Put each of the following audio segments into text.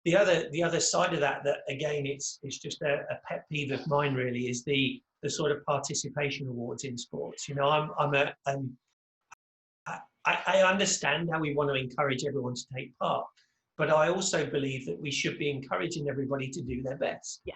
the other side of that again, it's just a pet peeve of mine really, is the sort of participation awards in sports. You know, I understand how we want to encourage everyone to take part, but I also believe that we should be encouraging everybody to do their best. Yeah.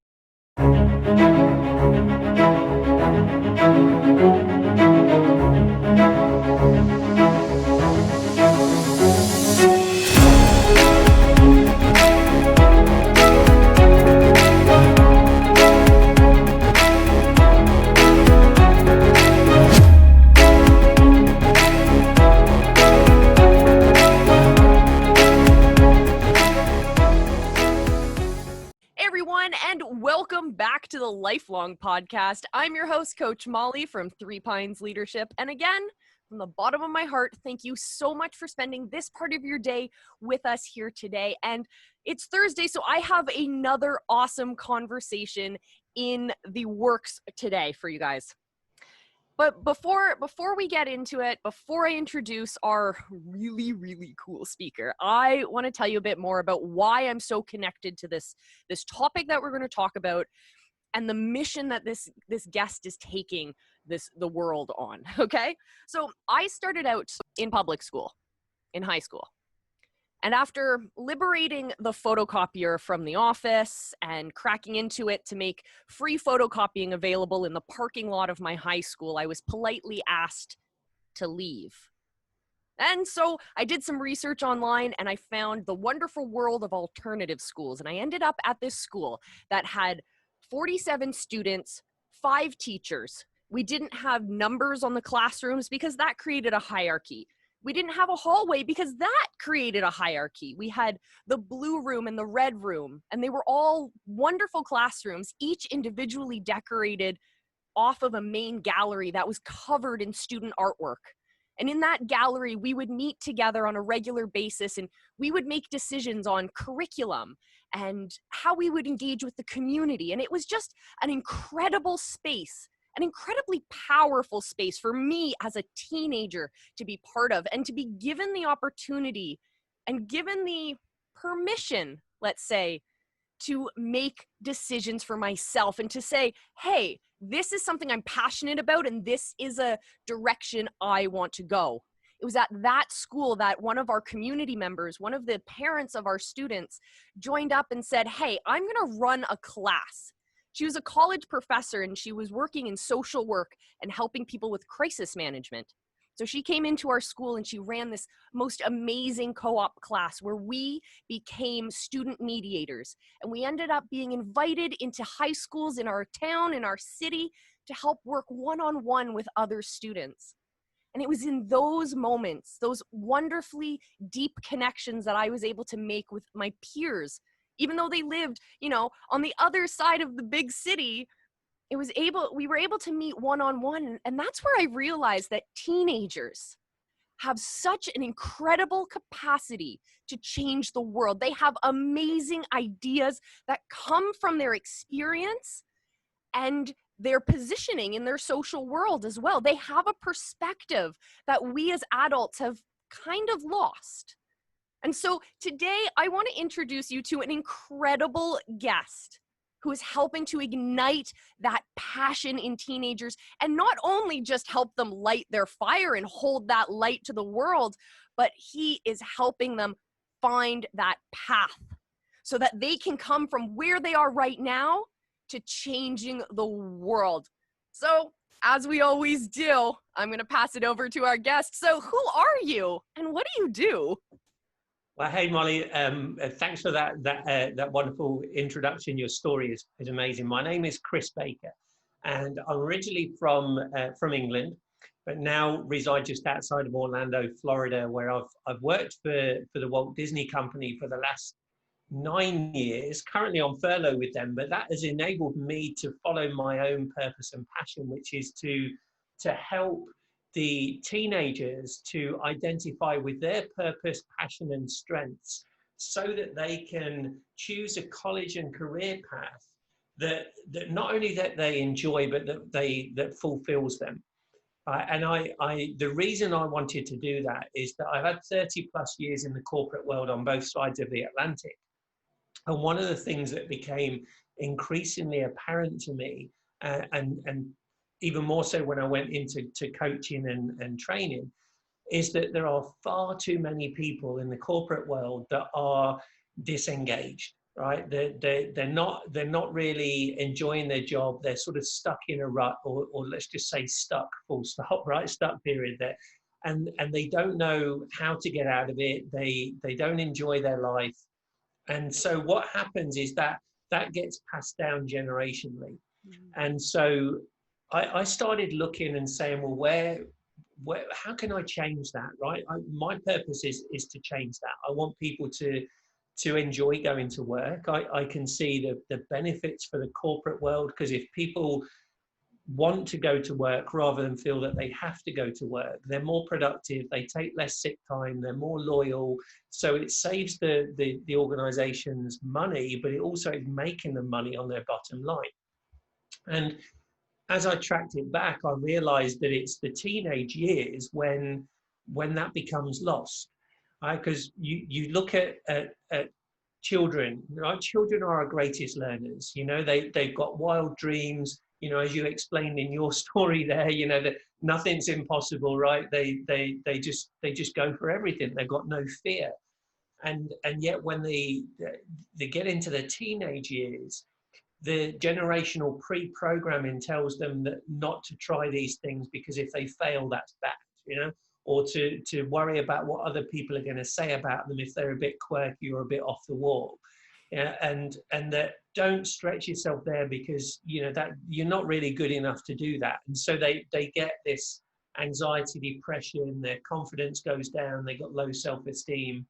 And welcome back to the Lifelong Podcast. I'm your host, Coach Molle from Three Pines Leadership. And again, from the bottom of my heart, thank you so much for spending this part of your day with us here today. And it's Thursday, so I have another awesome conversation in the works today for you guys. But before we get into it, before I introduce our really, really cool speaker, I want to tell you a bit more about why I'm so connected to this topic that we're going to talk about and the mission that this guest is taking the world on, okay? So I started out in public school, in high school. And after liberating the photocopier from the office and cracking into it to make free photocopying available in the parking lot of my high school, I was politely asked to leave. And so I did some research online and I found the wonderful world of alternative schools. And I ended up at this school that had 47 students, 5 teachers. We didn't have numbers on the classrooms because that created a hierarchy. We didn't have a hallway because that created a hierarchy. We had the blue room and the red room, and they were all wonderful classrooms, each individually decorated off of a main gallery that was covered in student artwork. And in that gallery, we would meet together on a regular basis, and we would make decisions on curriculum and how we would engage with the community. And it was just an incredible space, an incredibly powerful space for me as a teenager to be part of and to be given the opportunity and given the permission, let's say, to make decisions for myself and to say, hey, this is something I'm passionate about and this is a direction I want to go. It was at that school that one of our community members, one of the parents of our students, joined up and said, hey, I'm going to run a class. She was a college professor and she was working in social work and helping people with crisis management. So she came into our school and she ran this most amazing co-op class where we became student mediators. And we ended up being invited into high schools in our town, in our city, to help work one-on-one with other students. And it was in those moments, those wonderfully deep connections that I was able to make with my peers. Even though they lived, on the other side of the big city, we were able to meet one-on-one. And that's where I realized that teenagers have such an incredible capacity to change the world. They have amazing ideas that come from their experience and their positioning in their social world as well. They have a perspective that we as adults have kind of lost. And so today I want to introduce you to an incredible guest who is helping to ignite that passion in teenagers and not only just help them light their fire and hold that light to the world, but he is helping them find that path so that they can come from where they are right now to changing the world. So as we always do, I'm going to pass it over to our guest. So who are you and what do you do? Well, hey, Molle, thanks for that wonderful introduction. Your story is amazing. My name is Chris Baker, and I'm originally from England, but now reside just outside of Orlando, Florida, where I've worked for the Walt Disney Company for the last 9 years, currently on furlough with them, but that has enabled me to follow my own purpose and passion, which is to help the teenagers to identify with their purpose, passion, and strengths so that they can choose a college and career path that not only that they enjoy, but that fulfills them. And the reason I wanted to do that is that I've had 30 plus years in the corporate world on both sides of the Atlantic. And one of the things that became increasingly apparent to me, and even more so when I went into coaching and training, is that there are far too many people in the corporate world that are disengaged, right? They're not really enjoying their job. They're sort of stuck in a rut, or let's just say stuck, full stop, right? Stuck period there. And they don't know how to get out of it. They don't enjoy their life. And so what happens is that gets passed down generationally. And so I started looking and saying, well, how can I change that, right? My purpose is to change that. I want people to enjoy going to work. I can see the benefits for the corporate world, because if people want to go to work rather than feel that they have to go to work, they're more productive, they take less sick time, they're more loyal. So it saves the organizations money, but it also is making them money on their bottom line. And as I tracked it back, I realized that it's the teenage years when that becomes lost, right? Because you look at children, right? Children are our greatest learners. They've got wild dreams. As you explained in your story there, that nothing's impossible, right? They just go for everything. They've got no fear. And yet when they get into the teenage years, the generational pre-programming tells them that not to try these things, because if they fail, that's bad, or to worry about what other people are going to say about them if they're a bit quirky or a bit off the wall. Yeah, and that don't stretch yourself there, because that you're not really good enough to do that. And so they get this anxiety, depression, their confidence goes down, they got low self-esteem.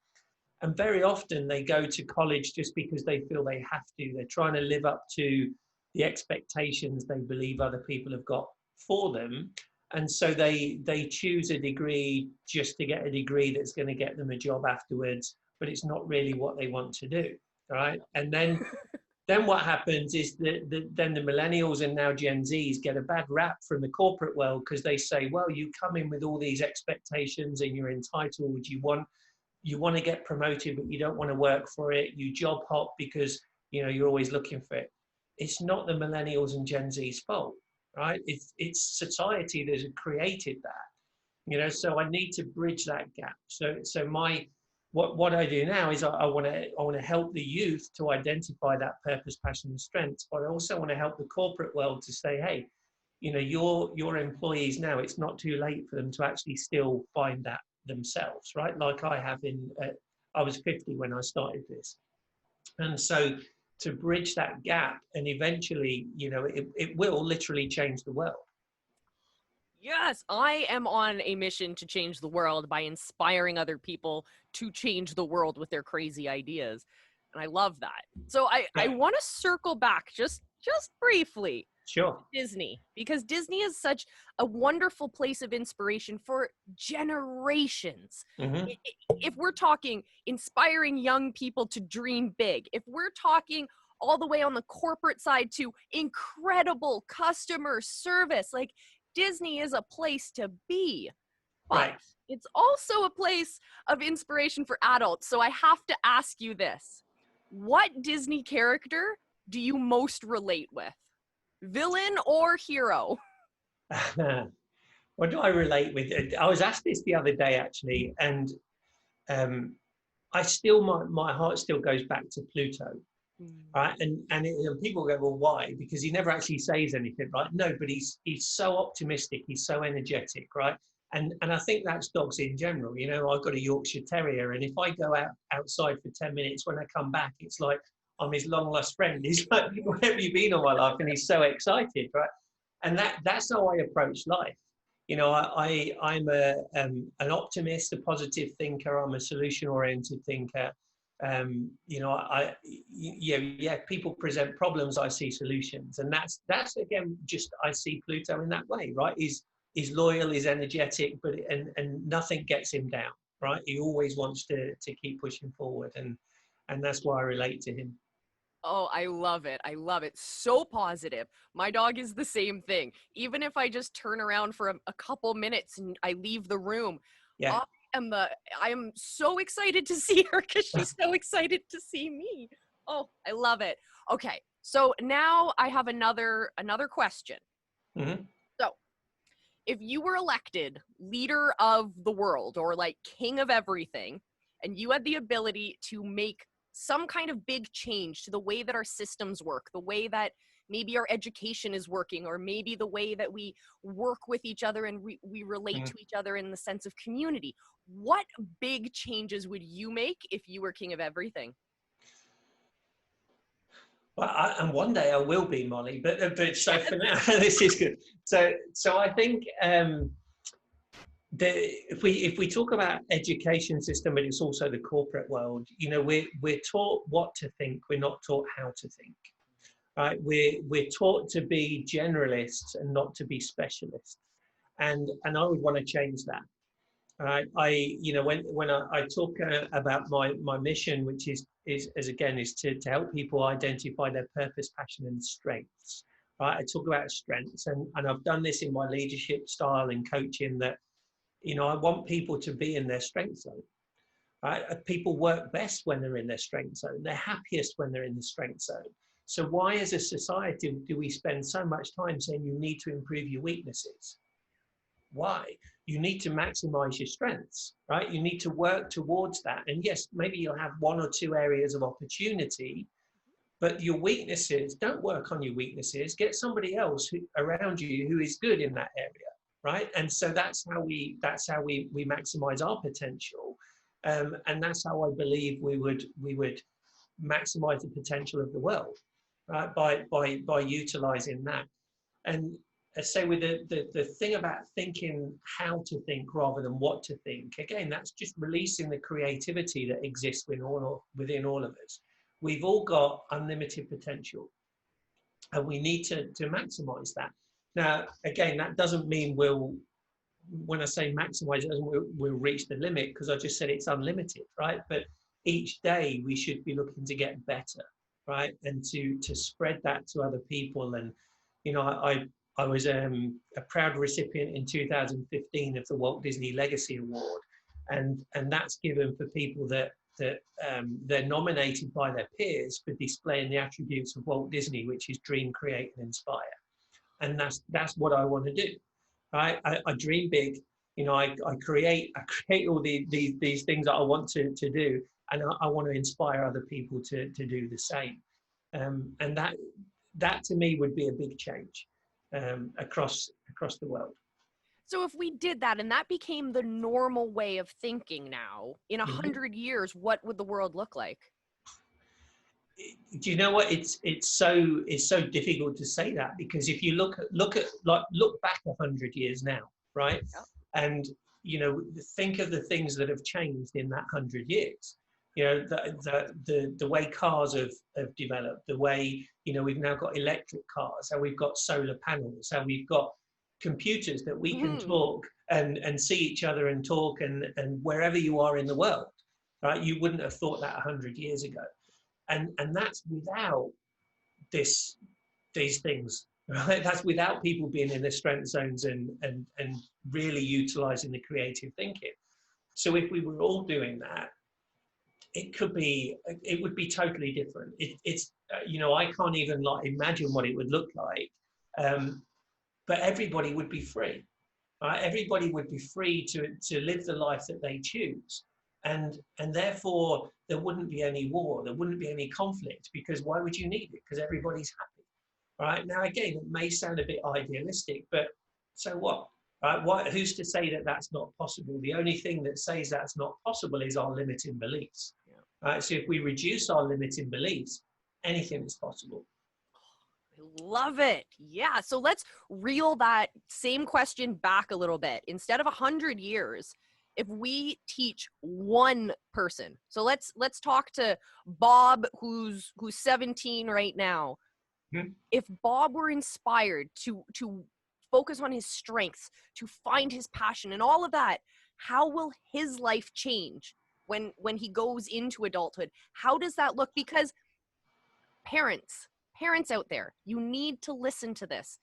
And very often they go to college just because they feel they have to. They're trying to live up to the expectations they believe other people have got for them. And so they choose a degree just to get a degree that's going to get them a job afterwards, but it's not really what they want to do, right? And then what happens is that then the millennials and now Gen Zs get a bad rap from the corporate world, because they say, well, you come in with all these expectations and you're entitled, you want to get promoted, but you don't want to work for it. You job hop because you're always looking for it. It's not the millennials and Gen Z's fault, right? It's society that has created that. So I need to bridge that gap. So what I do now is I want to help the youth to identify that purpose, passion, and strengths, but I also want to help the corporate world to say, hey, your employees now, it's not too late for them to actually still find that themselves, right? Like I have I was 50 when I started this. And so to bridge that gap, and eventually, it will literally change the world. Yes, I am on a mission to change the world by inspiring other people to change the world with their crazy ideas. And I love that. So I want to circle back just briefly. Sure. Disney, because Disney is such a wonderful place of inspiration for generations. Mm-hmm. If we're talking inspiring young people to dream big, if we're talking all the way on the corporate side to incredible customer service, like Disney is a place to be. But right. It's also a place of inspiration for adults. So I have to ask you this. What Disney character do you most relate with? Villain or hero? What do I relate with? I was asked this the other day, actually, and I still, my heart still goes back to Pluto, right? And people go, well, why? Because he never actually says anything, right? No, but he's so optimistic, he's so energetic, right? And I think that's dogs in general. I've got a Yorkshire Terrier, and if I go outside for 10 minutes, when I come back, it's like I'm his long lost friend. He's like, where have you been all my life? And he's so excited, right? And that's how I approach life. I'm an optimist, a positive thinker. I'm a solution-oriented thinker. People present problems, I see solutions, and that's again just I see Pluto in that way, right? He's loyal, he's energetic, but and nothing gets him down, right? He always wants to keep pushing forward, and that's why I relate to him. Oh, I love it. I love it. So positive. My dog is the same thing. Even if I just turn around for a couple minutes and I leave the room, Yeah. I am so excited to see her because she's so excited to see me. Oh, I love it. Okay. So now I have another question. Mhm. So, if you were elected leader of the world or like king of everything, and you had the ability to make some kind of big change to the way that our systems work, the way that maybe our education is working, or maybe the way that we work with each other and we relate to Mhm. each other in the sense of community, what big changes would you make if you were king of everything? Well, and one day I will be, Molly. But so for now, this is good. So I think if we talk about education system, but it's also the corporate world. We're taught what to think. We're not taught how to think. Right? We're taught to be generalists and not to be specialists. And I would want to change that. Right? When I talk about my mission, which is to help people identify their purpose, passion, and strengths. Right? I talk about strengths, and I've done this in my leadership style and coaching. That I want people to be in their strength zone. Right? People work best when they're in their strength zone. They're happiest when they're in the strength zone. So why, as a society, do we spend so much time saying you need to improve your weaknesses? Why? You need to maximize your strengths, right? You need to work towards that. And yes, maybe you'll have one or two areas of opportunity, but your weaknesses, don't work on your weaknesses. Get somebody else around you who is good in that area, right? And so that's how we maximize our potential, and that's how I believe we would maximize the potential of the world, right? By utilizing that. And I say with the thing about thinking how to think rather than what to think, again, that's just releasing the creativity that exists within all of us. We've all got unlimited potential, and we need to maximize that. Now, again, that doesn't mean when I say maximize, it doesn't mean we'll reach the limit, because I just said it's unlimited, right? But each day we should be looking to get better, right? And to spread that to other people. And I was a proud recipient in 2015 of the Walt Disney Legacy Award, and that's given for people that they're nominated by their peers for displaying the attributes of Walt Disney, which is dream, create, and inspire. And that's what I want to do. Right? I dream big. I create all these things that I want to do, and I want to inspire other people to do the same. And that to me would be a big change across the world. So if we did that and that became the normal way of thinking now, in a Mhm. 100 years, what would the world look like? Do you know what? It's so difficult to say that, because if you look back 100 years now, right? Yep. And think of the things that have changed in that 100 years. The way cars have developed, the way we've now got electric cars, how we've got solar panels, how we've got computers that we can Mhm. talk and see each other and talk, and wherever you are in the world, right? You wouldn't have thought that 100 years ago. And that's without this these things, right? That's without people being in their strength zones and really utilizing the creative thinking. So if we were all doing that, it would be totally different. I can't even imagine what it would look like, um, but everybody would be free, right? Everybody would be free to live the life that they choose, and therefore there wouldn't be any war, there wouldn't be any conflict, because why would you need it? Because everybody's happy, right? Now, again, it may sound a bit idealistic, but so what? Right? Who's to say that that's not possible? The only thing that says that's not possible is our limiting beliefs. Yeah. Right? So if we reduce our limiting beliefs, anything is possible. I love it. Yeah. So let's reel that same question back a little bit. Instead of 100 years, if we teach one person, so let's talk to Bob, who's 17 right now. Hmm? If Bob were inspired to focus on his strengths, to find his passion and all of that, how will his life change when he goes into adulthood? How does that look? Because parents out there, you need to listen to this.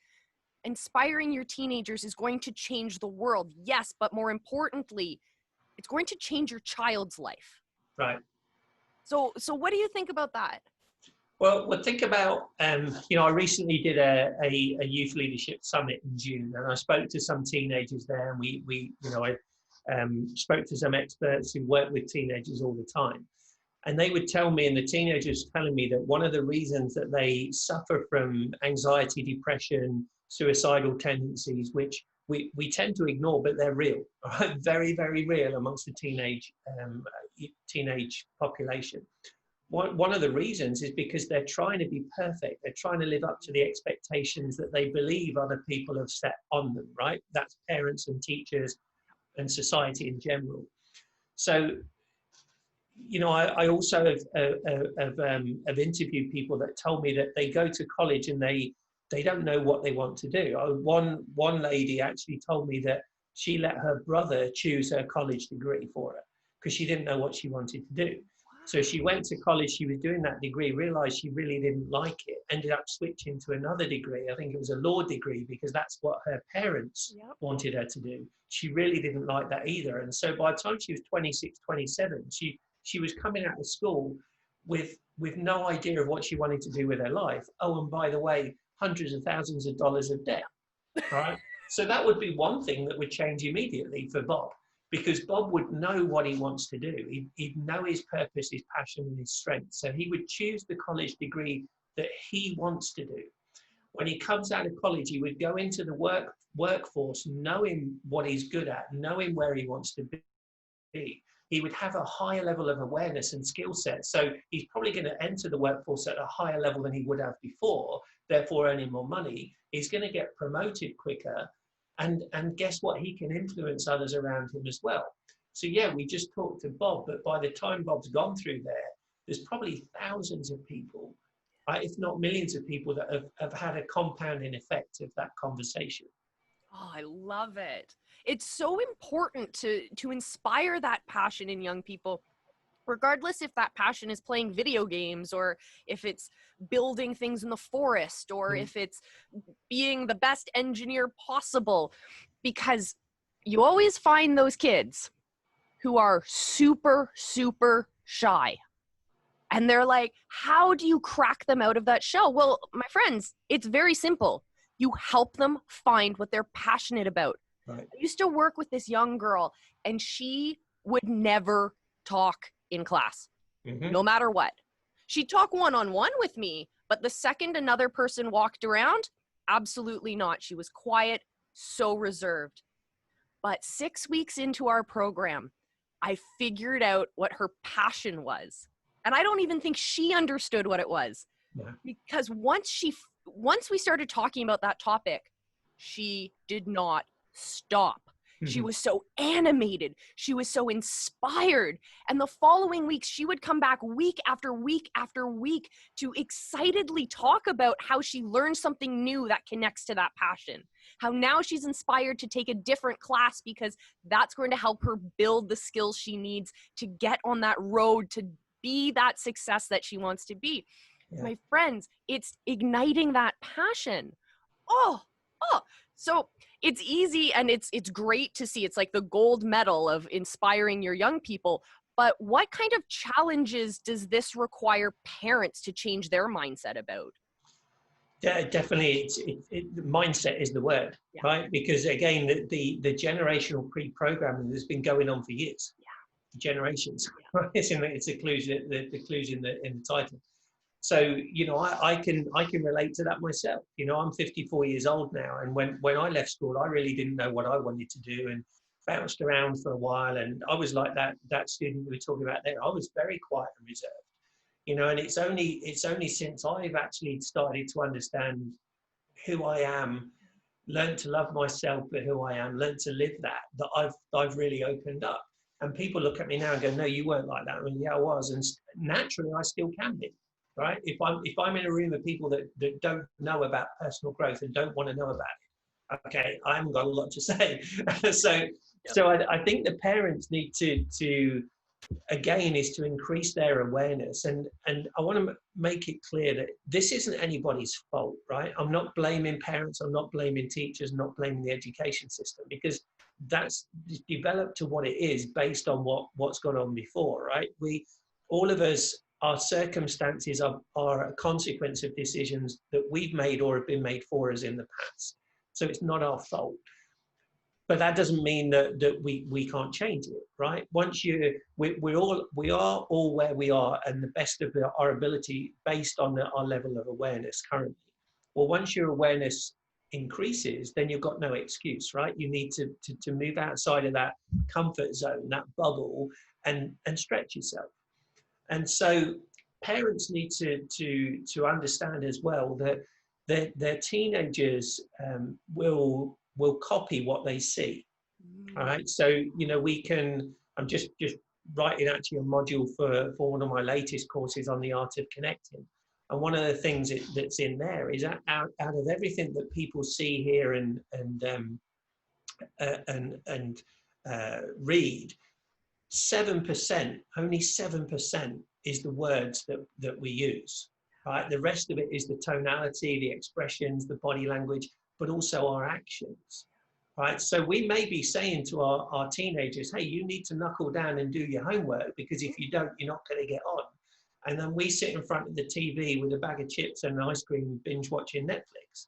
Inspiring your teenagers is going to change the world, yes, but more importantly, it's going to change your child's life. Right. So what do you think about that? Well, think about, I recently did a youth leadership summit in June, and I spoke to some teenagers there, and I spoke to some experts who work with teenagers all the time. And they would tell me, and the teenagers telling me, that one of the reasons that they suffer from anxiety, depression, suicidal tendencies, which we tend to ignore, but they're real, right? Very, very real amongst the teenage population. One of the reasons is because they're trying to be perfect. They're trying to live up to the expectations that they believe other people have set on them, right? That's parents and teachers and society in general. So, I also have interviewed people that told me that they go to college and they don't know what they want to do. One lady actually told me that she let her brother choose her college degree for her because she didn't know what she wanted to do. So she went to college, she was doing that degree, realized she really didn't like it, ended up switching to another degree. I think it was a law degree because that's what her parents wanted her to do. She really didn't like that either. And so by the time she was 26, 27, she was coming out of school with no idea of what she wanted to do with her life. Oh, and by the way, hundreds of thousands of dollars of debt, right? So that would be one thing that would change immediately for Bob, because Bob would know what he wants to do. He'd know his purpose, his passion, and his strength. So he would choose the college degree that he wants to do. When he comes out of college, he would go into the workforce, knowing what he's good at, knowing where he wants to be. He would have a higher level of awareness and skill set. So he's probably going to enter the workforce at a higher level than he would have before, therefore earning more money. He's going to get promoted quicker. And guess what? He can influence others around him as well. So yeah, we just talked to Bob, but by the time Bob's gone through there's probably thousands of people, if not millions of people, that have had a compounding effect of that conversation. Oh, I love it. It's so important to inspire that passion in young people, regardless if that passion is playing video games or if it's building things in the forest or if it's being the best engineer possible, because you always find those kids who are super, super shy. And they're like, how do you crack them out of that shell? Well, my friends, it's very simple. You help them find what they're passionate about. Right. I used to work with this young girl, and she would never talk in class, no matter what. She'd talk one-on-one with me, but the second another person walked around, absolutely not. She was quiet, so reserved. But 6 weeks into our program, I figured out what her passion was. And I don't even think she understood what it was. Yeah. Because once we started talking about that topic, she did not stop. She was so animated. She was so inspired. And the following weeks, she would come back week after week after week to excitedly talk about how she learned something new that connects to that passion. How now she's inspired to take a different class because that's going to help her build the skills she needs to get on that road to be that success that she wants to be. Yeah. My friends, it's igniting that passion. So it's easy and it's great to see. It's like the gold medal of inspiring your young people. But what kind of challenges does this require parents to change their mindset about? Yeah, definitely. Mindset is the word, right? Because again, the generational pre-programming has been going on for years, generations. Right? It's the clues in the title. So, I can relate to that myself. I'm 54 years old now. And when I left school, I really didn't know what I wanted to do and bounced around for a while. And I was like that student we were talking about there. I was very quiet and reserved, and it's only since I've actually started to understand who I am, learned to love myself for who I am, learned to live that I've really opened up. And people look at me now and go, no, you weren't like that. I mean, yeah, I was. And naturally, I still can be. Right? If I'm in a room of people that don't know about personal growth and don't want to know about it, okay, I haven't got a lot to say. So I think the parents need to again is to increase their awareness, and I want to make it clear that this isn't anybody's fault, right? I'm not blaming parents, I'm not blaming teachers, I'm not blaming the education system, because that's developed to what it is based on what's gone on before, right? All of us our circumstances are a consequence of decisions that we've made or have been made for us in the past. So it's not our fault. But that doesn't mean that we can't change it, right? Once we are all where we are and the best of our ability based on our level of awareness currently. Well, once your awareness increases, then you've got no excuse, right? You need to move outside of that comfort zone, that bubble, and stretch yourself. And so parents need to understand as well that their teenagers will copy what they see. All right. So, I'm just writing actually a module for one of my latest courses on the art of connecting. And one of the things that's in there is out of everything that people see, hear, and read, 7%, only 7% is the words that we use, right? The rest of it is the tonality, the expressions, the body language, but also our actions, right? So we may be saying to our teenagers, hey, you need to knuckle down and do your homework, because if you don't, you're not going to get on. And then we sit in front of the TV with a bag of chips and ice cream, binge watching Netflix.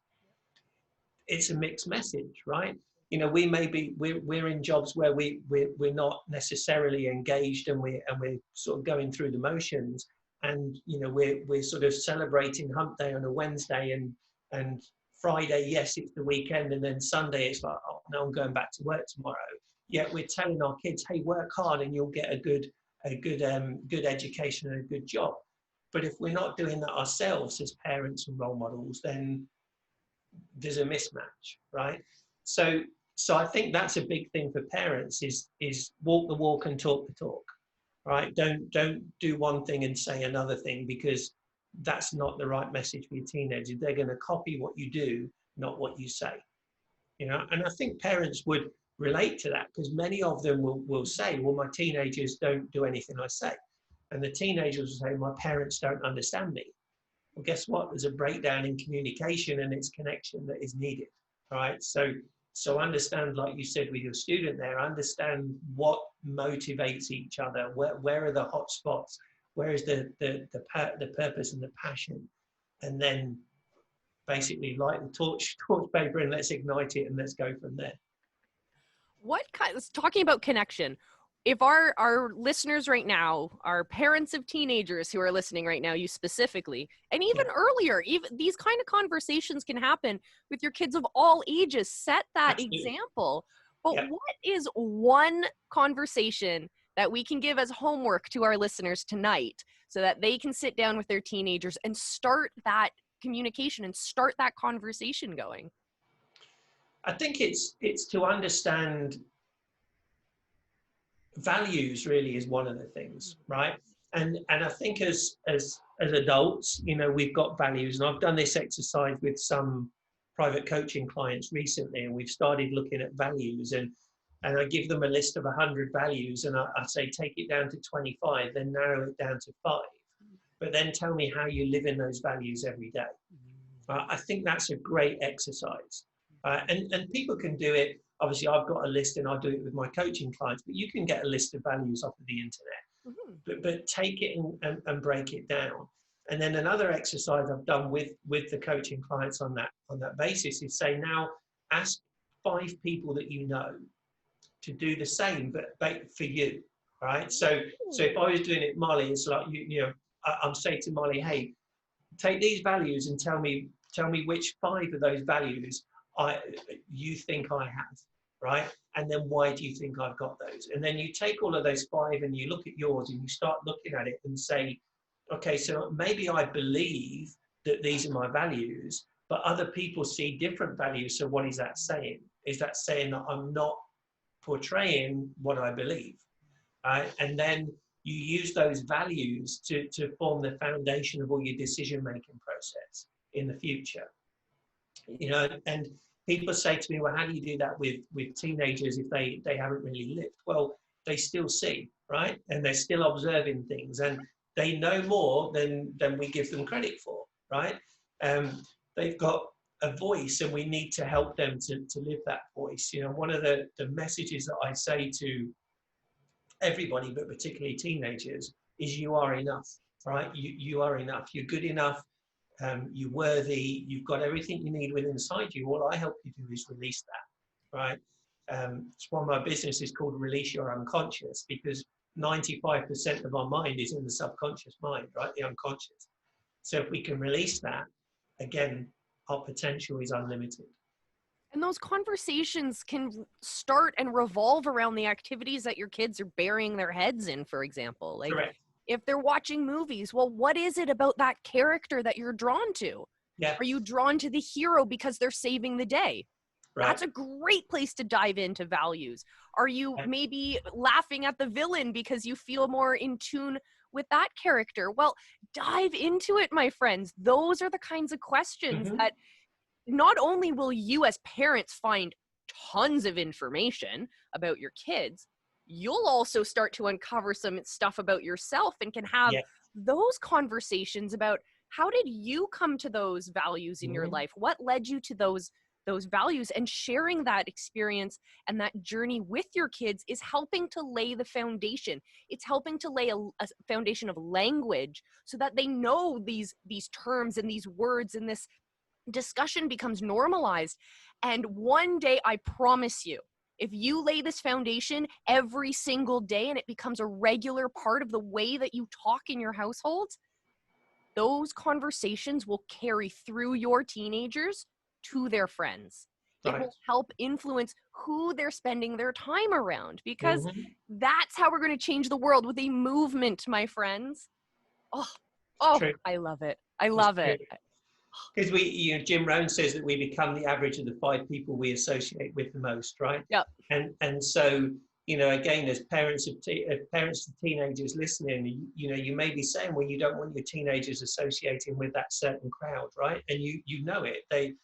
It's a mixed message, right? We may be, we're in jobs where we're not necessarily engaged, and we're sort of going through the motions, and we're sort of celebrating hump day on a Wednesday, and Friday, yes, it's the weekend, and then Sunday it's like, oh no, I'm going back to work tomorrow. Yet we're telling our kids, hey, work hard and you'll get a good education and a good job. But if we're not doing that ourselves as parents and role models, then there's a mismatch, right? So I think that's a big thing for parents is walk the walk and talk the talk, right? Don't do one thing and say another thing, because that's not the right message for your teenagers. They're going to copy what you do, not what you say. And I think parents would relate to that, because many of them will say, well, my teenagers don't do anything I say. And the teenagers will say, my parents don't understand me. Well, guess what? There's a breakdown in communication, and it's connection that is needed, right? So understand, like you said with your student there, understand what motivates each other. Where are the hot spots? Where is the purpose and the passion? And then basically light the torch paper and let's ignite it and let's go from there. Talking about connection, if our listeners right now are parents of teenagers who are listening right now, you specifically, and even earlier, even these kind of conversations can happen with your kids of all ages. Set that example. But what is one conversation that we can give as homework to our listeners tonight so that they can sit down with their teenagers and start that communication and start that conversation going? I think it's to understand values really is one of the things, right? And I think as adults, we've got values, and I've done this exercise with some private coaching clients recently, and we've started looking at values, and I give them a list of 100 values, and I say take it down to 25, then narrow it down to 5, but then tell me how you live in those values every day. I think that's a great exercise, and people can do it. Obviously, I've got a list, and I'll do it with my coaching clients, but you can get a list of values off of the internet. Mm-hmm. But take it and break it down. And then another exercise I've done with the coaching clients on that basis is say, now ask 5 people that you know to do the same, but for you, right? So if I was doing it, Molly, it's like I'm saying to Molly, hey, take these values and tell me which 5 of those values you think I have, right? And then why do you think I've got those? And then you take all of those 5 and you look at yours and you start looking at it and say, okay, so maybe I believe that these are my values, but other people see different values. So what is that saying? Is that saying that I'm not portraying what I believe? Right? And then you use those values to form the foundation of all your decision-making process in the future. And people say to me, well, how do you do that with teenagers if they haven't really lived? Well, they still see, right? And they're still observing things, and they know more than we give them credit for, right? They've got a voice, and we need to help them to live that voice. One of the messages that I say to everybody, but particularly teenagers, is you are enough. right? You are enough. You're good enough. You're worthy. You've got everything you need within inside you. All I help you do is release that, right? It's why my business is called Release Your Unconscious, because 95% of our mind is in the subconscious mind, right? The unconscious. So if we can release that, again, our potential is unlimited. And those conversations can start and revolve around the activities that your kids are burying their heads in, for example. Like, correct. If they're watching movies, well, what is it about that character that you're drawn to? Yeah. Are you drawn to the hero because they're saving the day? Right. That's a great place to dive into values. Are you maybe laughing at the villain because you feel more in tune with that character? Well, dive into it, my friends. Those are the kinds of questions that not only will you as parents find tons of information about your kids, you'll also start to uncover some stuff about yourself and can have those conversations about how did you come to those values in your life? What led you to those values? And sharing that experience and that journey with your kids is helping to lay the foundation. It's helping to lay a foundation of language so that they know these terms and these words, and this discussion becomes normalized. And one day, I promise you, if you lay this foundation every single day and it becomes a regular part of the way that you talk in your household, those conversations will carry through your teenagers to their friends. It will help influence who they're spending their time around, because that's how we're going to change the world, with a movement, my friends. Oh, I love it. I love it. Because Jim Rohn says that we become the average of the 5 people we associate with the most, right? Yep. And so, again, as parents of teenagers listening, you may be saying, well, you don't want your teenagers associating with that certain crowd, right? And you know it.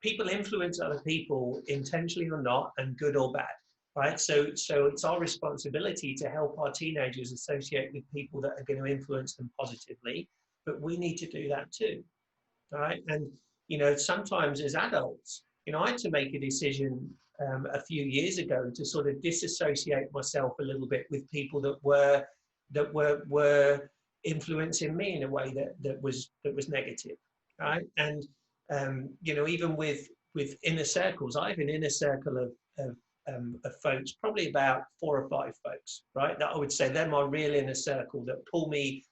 People influence other people intentionally or not, and good or bad, right? So it's our responsibility to help our teenagers associate with people that are going to influence them positively, but we need to do that too. Right. And, sometimes as adults, I had to make a decision a few years ago to sort of disassociate myself a little bit with people that were influencing me in a way that was negative. Right. And, even with inner circles, I have an inner circle of folks, probably about 4 or 5 folks, right, that I would say they're my real inner circle, that pull me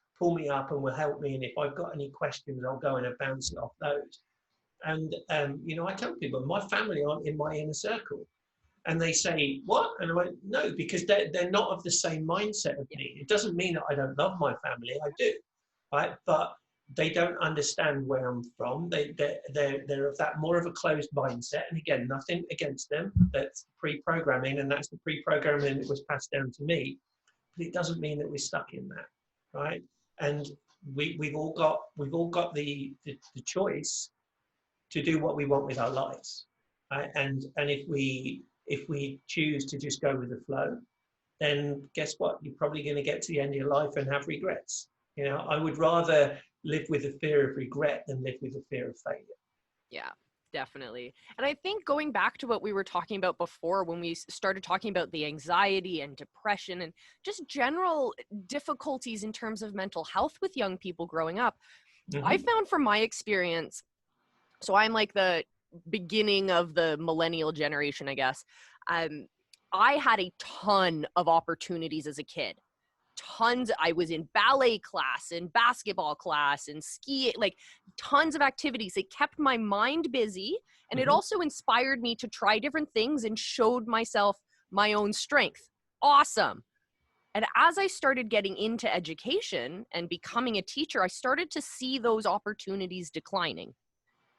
up and will help me. And if I've got any questions, I'll go and bounce it off those. And, I tell people, my family aren't in my inner circle. And they say, what? And I went, no, because they're not of the same mindset of me. It doesn't mean that I don't love my family. I do, right? But they don't understand where I'm from. They're of that more of a closed mindset. And again, nothing against them. That's pre-programming, and that's the pre-programming that was passed down to me. But it doesn't mean that we're stuck in that, right? And we've all got the choice to do what we want with our lives, right? And if we choose to just go with the flow, then guess what? You're probably going to get to the end of your life and have regrets. I would rather live with the fear of regret than live with the fear of failure. Yeah. Definitely. And I think going back to what we were talking about before, when we started talking about the anxiety and depression and just general difficulties in terms of mental health with young people growing up, I found from my experience, so I'm like the beginning of the millennial generation, I guess. I had a ton of opportunities as a kid. I was in ballet class and basketball class and ski, like tons of activities. It kept my mind busy, and it also inspired me to try different things and showed myself my own strength. Awesome. And as I started getting into education and becoming a teacher, I started to see those opportunities declining.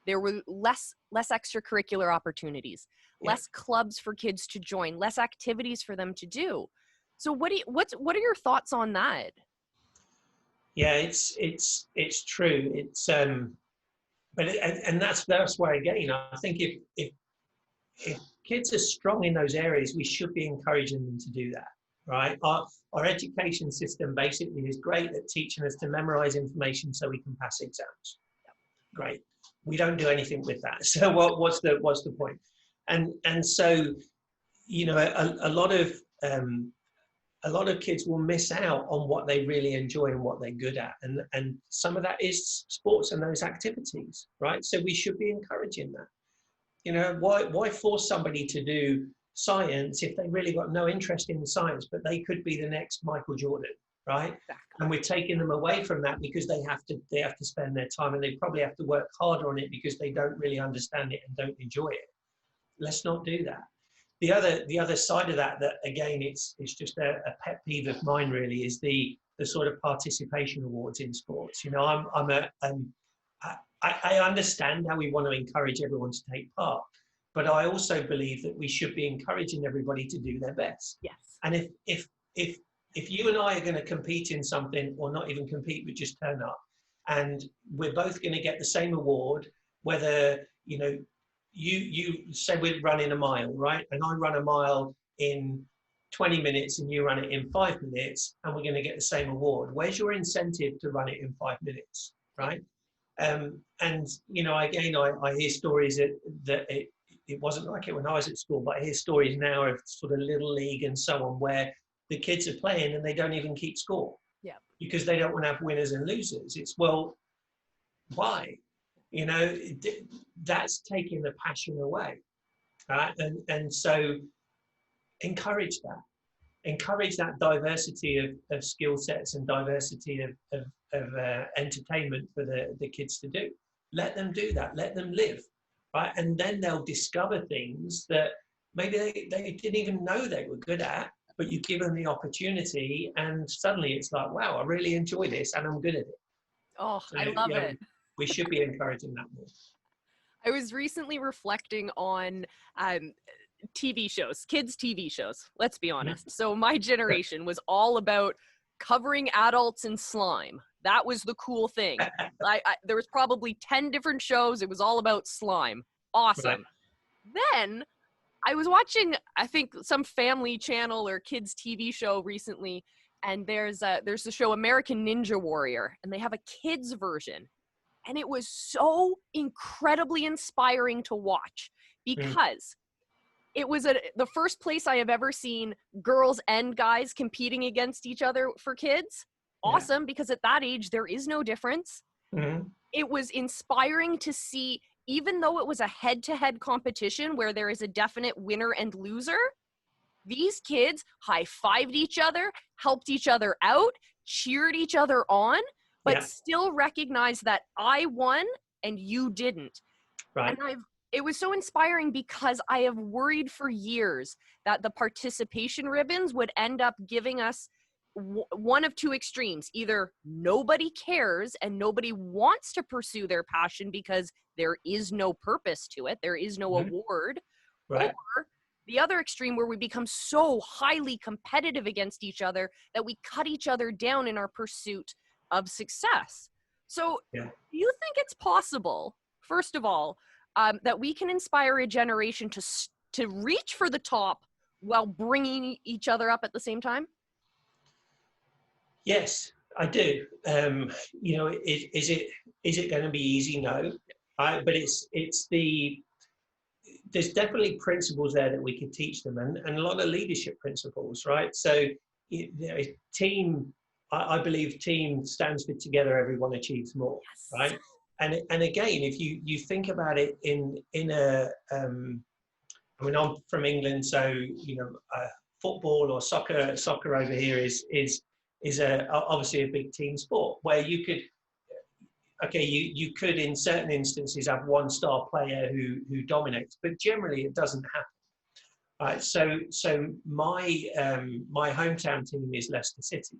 There were less extracurricular opportunities, less clubs for kids to join, less activities for them to do. So what are your thoughts on that? Yeah, it's true. It's but and that's where, again, I think if kids are strong in those areas, we should be encouraging them to do that, right? Our education system basically is great at teaching us to memorize information so we can pass exams. Great. We don't do anything with that. So what's the point? And so, a lot of a lot of kids will miss out on what they really enjoy and what they're good at. And some of that is sports and those activities, right? So we should be encouraging that. You know, why force somebody to do science if they really got no interest in science, but they could be the next Michael Jordan, right? Exactly. And we're taking them away from that because they have to spend their time, and they probably have to work harder on it because they don't really understand it and don't enjoy it. Let's not do that. The other side of that again, it's just a pet peeve of mine really, is the sort of participation awards in sports. You know, I understand how we want to encourage everyone to take part, but I also believe that we should be encouraging everybody to do their best. Yes. And if you and I are going to compete in something, or not even compete, but just turn up, and we're both going to get the same award, whether, you know, you say we're running a mile, right? And I run a mile in 20 minutes and you run it in 5 minutes, and we're going to get the same award. Where's your incentive to run it in 5 minutes, right? And, you know, again, I hear stories that it wasn't like it when I was at school, but I hear stories now of sort of little league and so on, where the kids are playing and they don't even keep score. Yeah. Because they don't want to have winners and losers. It's, well, why? You know, that's taking the passion away, right? And so encourage that diversity of skill sets and diversity of entertainment for the kids to do. Let them do that. Let them live, right? And then they'll discover things that maybe they didn't even know they were good at, but you give them the opportunity, and suddenly it's like, wow, I really enjoy this and I'm good at it. Oh, So, I love it. We should be encouraging that more. I was recently reflecting on TV shows, kids' TV shows, let's be honest. So my generation was all about covering adults in slime. That was the cool thing. There was probably 10 different shows. It was all about slime. Awesome. Right. Then I was watching, I think, some family channel or kids' TV show recently, and there's the show American Ninja Warrior, and they have a kids version. And it was so incredibly inspiring to watch, because it was the first place I have ever seen girls and guys competing against each other for kids. Awesome, because at that age, there is no difference. Mm-hmm. It was inspiring to see, even though it was a head-to-head competition where there is a definite winner and loser, these kids high-fived each other, helped each other out, cheered each other on, but still recognized that I won and you didn't. Right. And it was so inspiring, because I have worried for years that the participation ribbons would end up giving us one of two extremes. Either nobody cares and nobody wants to pursue their passion because there is no purpose to it, there is no award, right. Or the other extreme, where we become so highly competitive against each other that we cut each other down in our pursuit of success. So do you think it's possible, first of all, that we can inspire a generation to reach for the top while bringing each other up at the same time? Yes, I do. You know, is it going to be easy? No, but there's definitely principles there that we could teach them, and a lot of leadership principles, right? So, you know, team. I believe team stands for together, everyone achieves more, right? And again, if you think about it in a, I mean, I'm from England, so, you know, football or soccer over here is obviously a big team sport, where you could, you could in certain instances have one star player who dominates, but generally it doesn't happen. So my hometown team is Leicester City.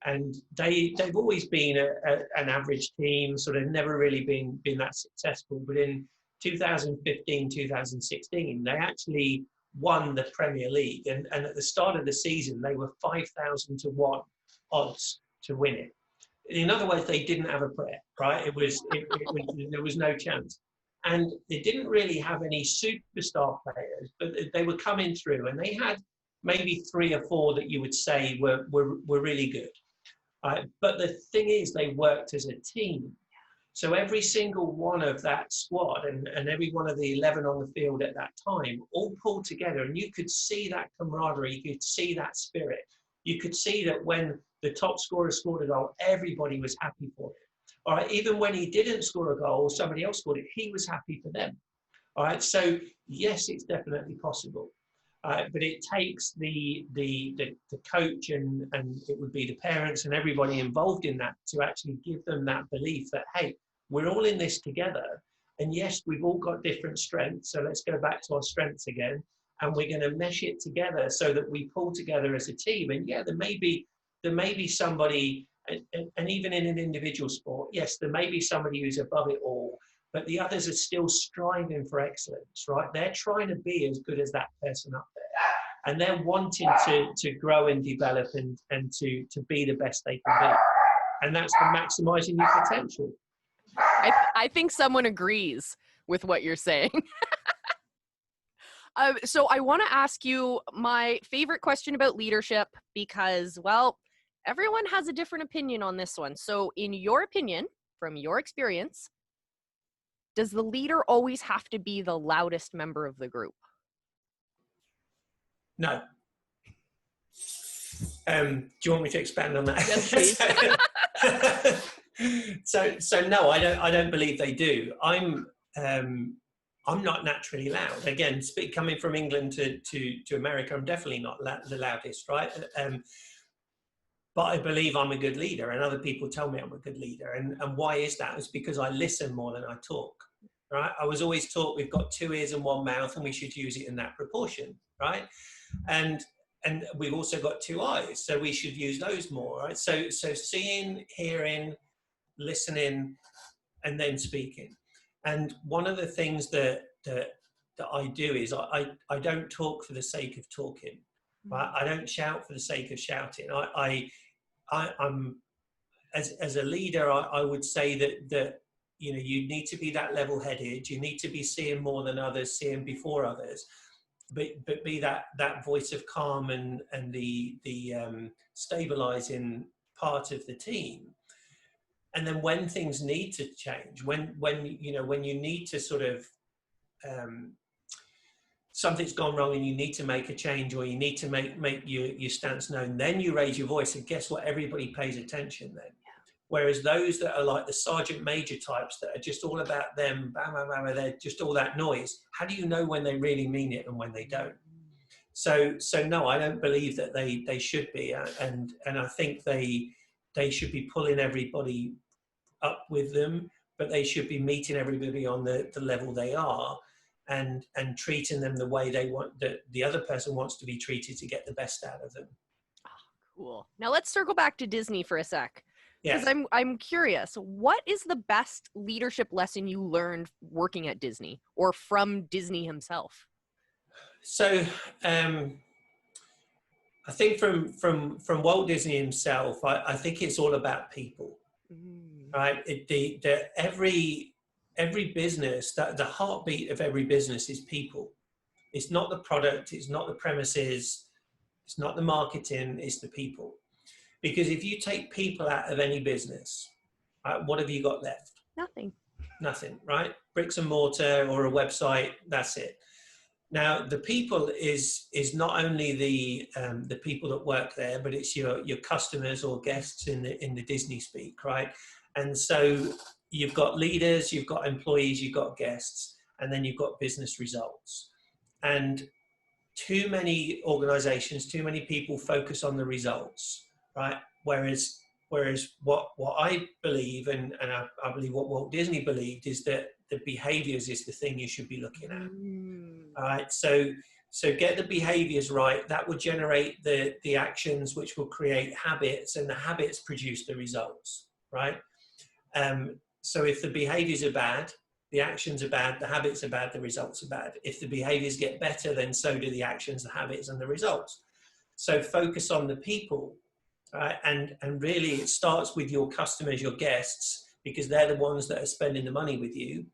And they've always been an average team, sort of never really been that successful. But in 2015, 2016, they actually won the Premier League. And at the start of the season, they were 5,000 to 1 odds to win it. In other words, they didn't have a prayer, right? There was no chance. And they didn't really have any superstar players, but they were coming through, and they had maybe 3 or 4 that you would say were really good. But the thing is, they worked as a team. So every single one of that squad and every one of the 11 on the field at that time all pulled together, and you could see that camaraderie, you could see that spirit. you could see that when the top scorer scored a goal, everybody was happy for it. All right, even when he didn't score a goal, somebody else scored it, he was happy for them. All right, so yes, it's definitely possible. But it takes the coach and it would be the parents and everybody involved in that to actually give them that belief that, hey, we're all in this together. And yes, we've all got different strengths. So let's go back to our strengths again. And we're going to mesh it together so that we pull together as a team. And yeah, there may be somebody, and even in an individual sport, yes, there may be somebody who's above it all, but the others are still striving for excellence, right? They're trying to be as good as that person up there. And they're wanting to grow and develop and to be the best they can be. And that's for maximizing your potential. I think someone agrees with what you're saying. So I want to ask you my favorite question about leadership because, well, everyone has a different opinion on this one. So in your opinion, from your experience, does the leader always have to be the loudest member of the group? No. Do you want me to expand on that? Yes, please. So no, I don't believe they do. I'm not naturally loud. Again, coming from England to America, I'm definitely not the loudest, right? But I believe I'm a good leader, and other people tell me I'm a good leader. And why is that? It's because I listen more than I talk, right? I was always taught we've got 2 ears and 1 mouth, and we should use it in that proportion, right? And we've also got 2 eyes, so we should use those more, right? So seeing, hearing, listening, and then speaking. And one of the things that I do is I don't talk for the sake of talking, right? I don't shout for the sake of shouting. I'm as a leader, I would say that you know, you need to be that level-headed. You need to be seeing more than others, seeing before others, but be that voice of calm and the stabilizing part of the team. And then when things need to change, when you need to sort of something's gone wrong and you need to make a change, or you need to make your stance known, then you raise your voice, and guess what? Everybody pays attention then. Whereas those that are like the sergeant major types that are just all about them, bam, bam, bam, they're just all that noise. How do you know when they really mean it and when they don't? So no, I don't believe that they should be, and I think they should be pulling everybody up with them, but they should be meeting everybody on the level they are, and treating them the way they want, that the other person wants to be treated, to get the best out of them. Oh, cool. Now let's circle back to Disney for a sec. Because Yes. I'm curious, what is the best leadership lesson you learned working at Disney or from Disney himself? So I think from Walt Disney himself, I think it's all about people, right? Every business, that the heartbeat of every business is people. It's not the product, it's not the premises, it's not the marketing, it's the people. Because if you take people out of any business, right, what have you got left? Nothing, right? Bricks and mortar or a website, that's it. Now, the people is not only the people that work there, but it's your customers or guests in the Disney speak, right? And so you've got leaders, you've got employees, you've got guests, and then you've got business results. And too many organizations, too many people focus on the results, right? Whereas what I believe, and I believe what Walt Disney believed, is that the behaviors is the thing you should be looking at. All right, so get the behaviors right. That will generate the actions, which will create habits, and the habits produce the results, right? So if the behaviors are bad, the actions are bad, the habits are bad, the results are bad. If the behaviors get better, then so do the actions, the habits, and the results. So focus on the people, right? And really it starts with your customers, your guests, because they're the ones that are spending the money with you.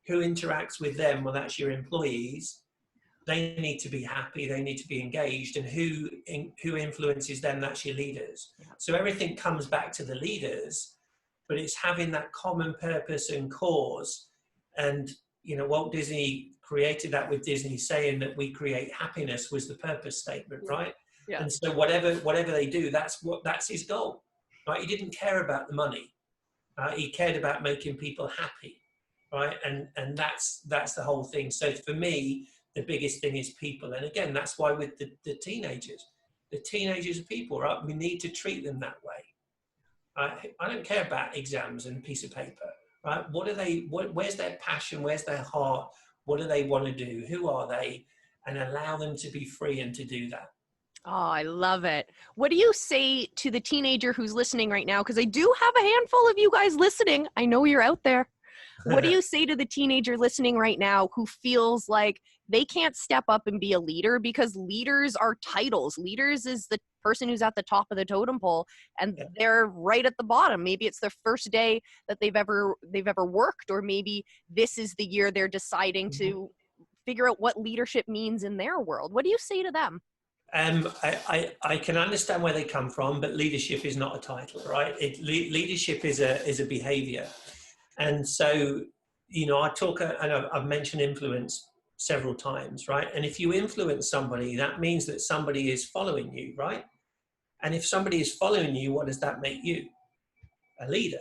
Who interacts with them? Well, that's your employees. They need to be happy, they need to be engaged, and who influences them? That's your leaders. So everything comes back to the leaders, but it's having that common purpose and cause. And, you know, Walt Disney created that with Disney, saying that we create happiness was the purpose statement, right? Yeah. And so whatever they do, that's his goal, right? He didn't care about the money. He cared about making people happy, right? And that's the whole thing. So for me, the biggest thing is people. And again, that's why with the teenagers are people, right? We need to treat them that way. I don't care about exams and a piece of paper, right? Where's their passion? Where's their heart? What do they want to do? Who are they? And allow them to be free and to do that. Oh, I love it. What do you say to the teenager who's listening right now? Because I do have a handful of you guys listening. I know you're out there. What do you say to the teenager listening right now who feels like they can't step up and be a leader because leaders are titles? Leaders is the person who's at the top of the totem pole and they're right at the bottom. Maybe it's their first day that they've ever worked, or maybe this is the year they're deciding to figure out what leadership means in their world. What do you say to them? I can understand where they come from, but leadership is not a title, right? Leadership is a behavior. And so, I've mentioned influence several times, right? And if you influence somebody, that means that somebody is following you, right? And if somebody is following you, what does that make you? A leader.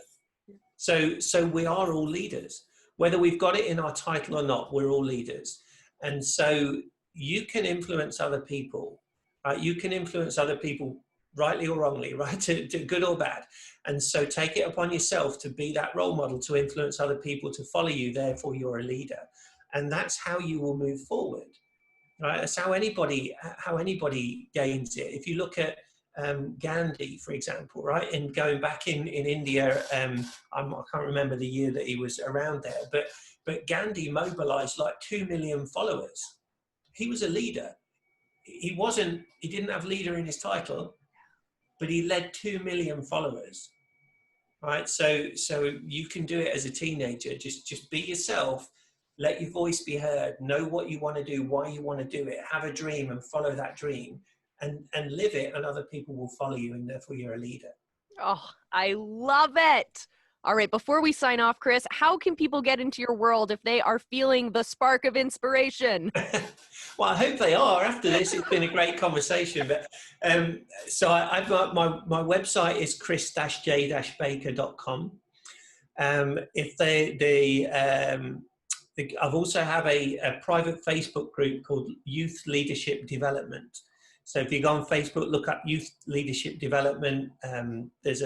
So we are all leaders. Whether we've got it in our title or not, we're all leaders. And so you can influence other people. You can influence other people rightly or wrongly, right? To good or bad. And so take it upon yourself to be that role model, to influence other people, to follow you. Therefore, you're a leader. And that's how you will move forward, right? That's how anybody gains it. If you look at Gandhi, for example, right? And going back in India, I can't remember the year that he was around there, but Gandhi mobilized like 2 million followers. He was a leader. He didn't have leader in his title, but he led 2 million followers, right? So you can do it as a teenager. Just be yourself, let your voice be heard, know what you want to do, why you want to do it, have a dream and follow that dream and live it, and other people will follow you, and therefore you're a leader. Oh, I love it. All right, before we sign off, Chris, how can people get into your world if they are feeling the spark of inspiration? Well, I hope they are after this. It's been a great conversation. But so I've got my website is chris-j-baker.com. I've also have a private Facebook group called Youth Leadership Development. So if you go on Facebook, look up Youth Leadership Development. There's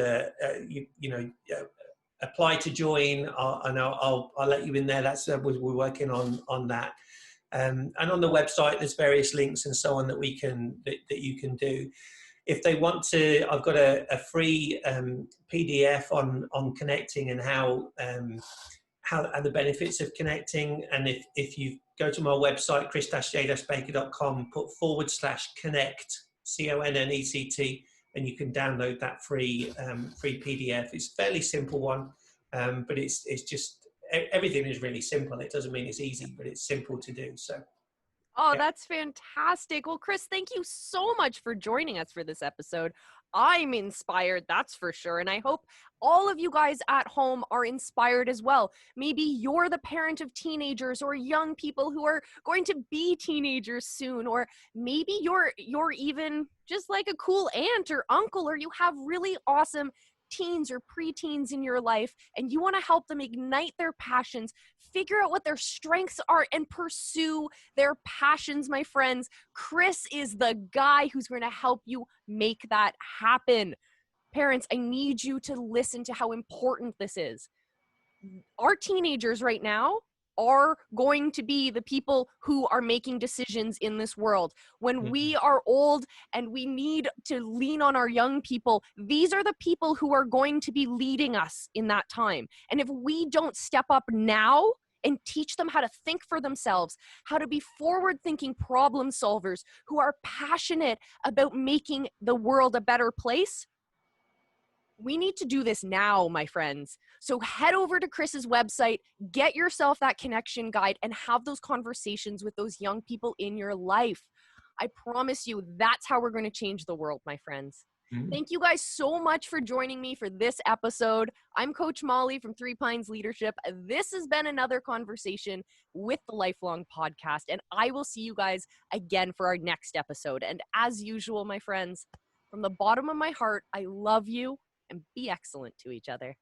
apply to join, and I'll let you in there. That's we're working on that. And on the website, there's various links and so on that you can do. If they want to, I've got a free PDF on connecting and how the benefits of connecting. And if you go to my website, chris-j-baker.com, put /connect, CONNECT, and you can download that free PDF. It's a fairly simple one, but it's just, everything is really simple. It doesn't mean it's easy, but it's simple to do. So. Oh, that's fantastic. Well, Chris, thank you so much for joining us for this episode. I'm inspired, that's for sure. And I hope all of you guys at home are inspired as well. Maybe you're the parent of teenagers or young people who are going to be teenagers soon, or maybe you're even just like a cool aunt or uncle, or you have really awesome teens or preteens in your life and you want to help them ignite their passions, figure out what their strengths are and pursue their passions, my friends. Chris is the guy who's going to help you make that happen. Parents, I need you to listen to how important this is. Our teenagers right now are going to be the people who are making decisions in this world. When we are old and we need to lean on our young people, these are the people who are going to be leading us in that time. And if we don't step up now and teach them how to think for themselves, how to be forward-thinking problem solvers who are passionate about making the world a better place, we need to do this now, my friends. So head over to Chris's website, get yourself that connection guide, and have those conversations with those young people in your life. I promise you, that's how we're going to change the world, my friends. Mhm. Thank you guys so much for joining me for this episode. I'm Coach Molly from Three Pines Leadership. This has been another conversation with the Lifelong Podcast, and I will see you guys again for our next episode. And as usual, my friends, from the bottom of my heart, I love you, and be excellent to each other.